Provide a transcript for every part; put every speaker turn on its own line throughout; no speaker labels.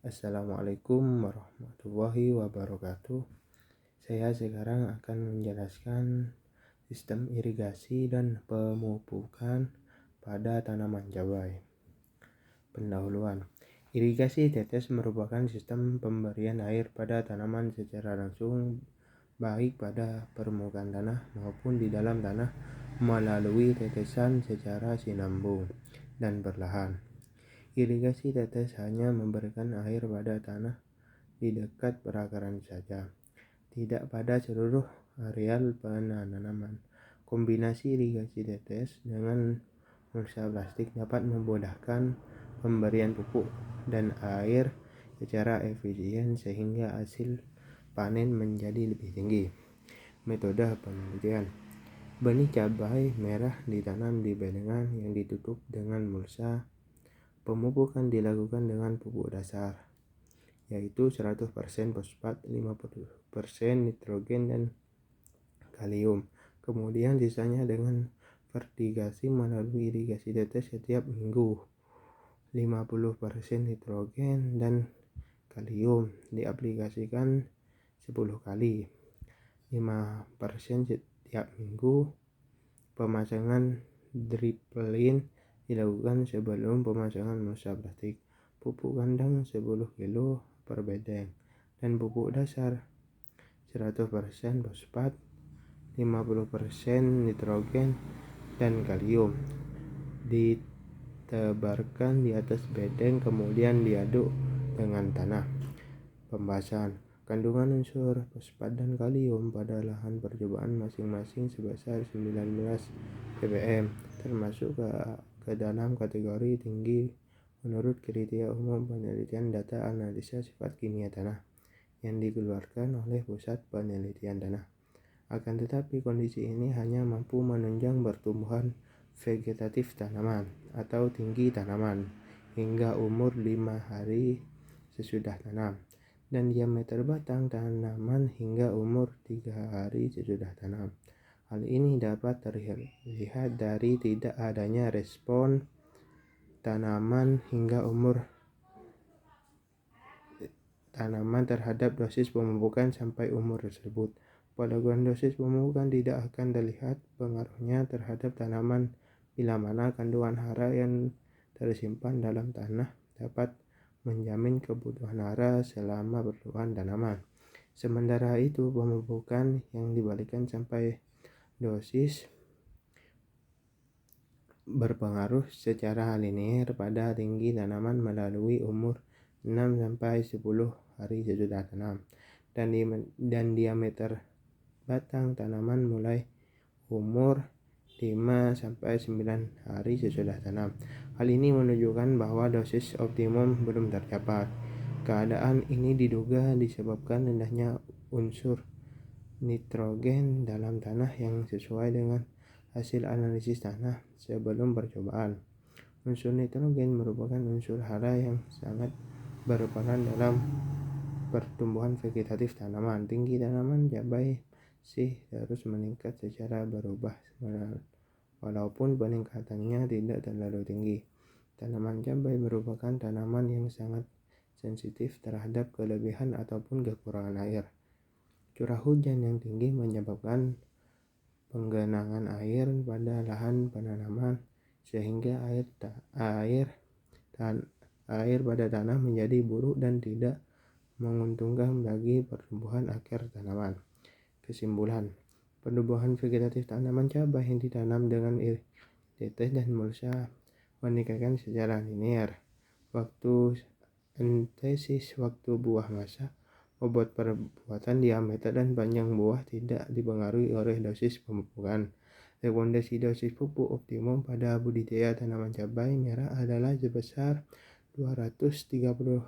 Assalamualaikum warahmatullahi wabarakatuh. Saya sekarang akan menjelaskan sistem irigasi dan pemupukan pada tanaman cabai. Pendahuluan. Irigasi tetes merupakan sistem pemberian air pada tanaman secara langsung, baik pada permukaan tanah maupun di dalam tanah melalui tetesan secara sinambung dan perlahan. Irigasi tetes hanya memberikan air pada tanah di dekat perakaran saja, tidak pada seluruh areal penanaman. Kombinasi irigasi tetes dengan mulsa plastik dapat memudahkan pemberian pupuk dan air secara efisien sehingga hasil panen menjadi lebih tinggi. Metode penelitian. Benih cabai merah ditanam di bedengan yang ditutup dengan mulsa. Pemupukan dilakukan dengan pupuk dasar, yaitu 100% fosfat, 50% nitrogen dan kalium. Kemudian sisanya dengan fertigasi melalui irigasi tetes setiap minggu. 50% nitrogen dan kalium diaplikasikan 10 kali. 5% setiap minggu. Pemasangan driplin dilakukan sebelum pemasangan mulsa plastik. Pupuk kandang 10 kg per bedeng dan pupuk dasar 100% fosfat, 50% nitrogen dan kalium ditebarkan di atas bedeng kemudian diaduk dengan tanah. Pembahasan. Kandungan unsur fosfat dan kalium pada lahan percobaan masing-masing sebesar 19 ppm, termasuk ke dalam kategori tinggi menurut kriteria umum penelitian data analisa sifat kimia tanah yang dikeluarkan oleh Pusat Penelitian Tanah. Akan tetapi kondisi ini hanya mampu menunjang pertumbuhan vegetatif tanaman atau tinggi tanaman hingga umur 5 hari sesudah tanam, dan diameter batang tanaman hingga umur 3 hari sesudah tanam. Hal ini dapat terlihat dari tidak adanya respon tanaman hingga umur tanaman terhadap dosis pemupukan sampai umur tersebut. Pada dosis pemupukan tidak akan terlihat pengaruhnya terhadap tanaman bila mana kandungan hara yang tersimpan dalam tanah dapat menjamin kebutuhan hara selama pertumbuhan tanaman. Sementara itu, pemupukan yang dibalikan sampai dosis berpengaruh secara linear pada tinggi tanaman melalui umur 6-10 hari sesudah tanam dan diameter batang tanaman mulai umur 5-9 hari sesudah tanam. Hal ini menunjukkan bahwa dosis optimum belum tercapai. Keadaan ini diduga disebabkan rendahnya unsur nitrogen dalam tanah yang sesuai dengan hasil analisis tanah sebelum percobaan. Unsur nitrogen merupakan unsur hara yang sangat berperan dalam pertumbuhan vegetatif tanaman. Tinggi tanaman cabai masih terus meningkat secara berubah walaupun peningkatannya tidak terlalu tinggi. Tanaman cabai merupakan tanaman yang sangat sensitif terhadap kelebihan ataupun kekurangan air. Curah hujan yang tinggi menyebabkan penggenangan air pada lahan penanaman sehingga air pada tanah menjadi buruk dan tidak menguntungkan bagi pertumbuhan akar tanaman. Kesimpulan, pertumbuhan vegetatif tanaman cabai yang ditanam dengan tetes dan mulsa meningkatkan secara linear. Waktu entesis, waktu buah masa, bobot perbuatan, diameter dan panjang buah tidak dipengaruhi oleh dosis pemupukan. Rekomendasi dosis pupuk optimum pada budidaya tanaman cabai merah adalah sebesar 237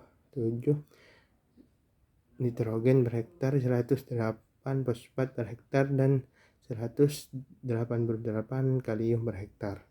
nitrogen per hektar, 108 fosfat per hektar dan 188 kalium per hektar.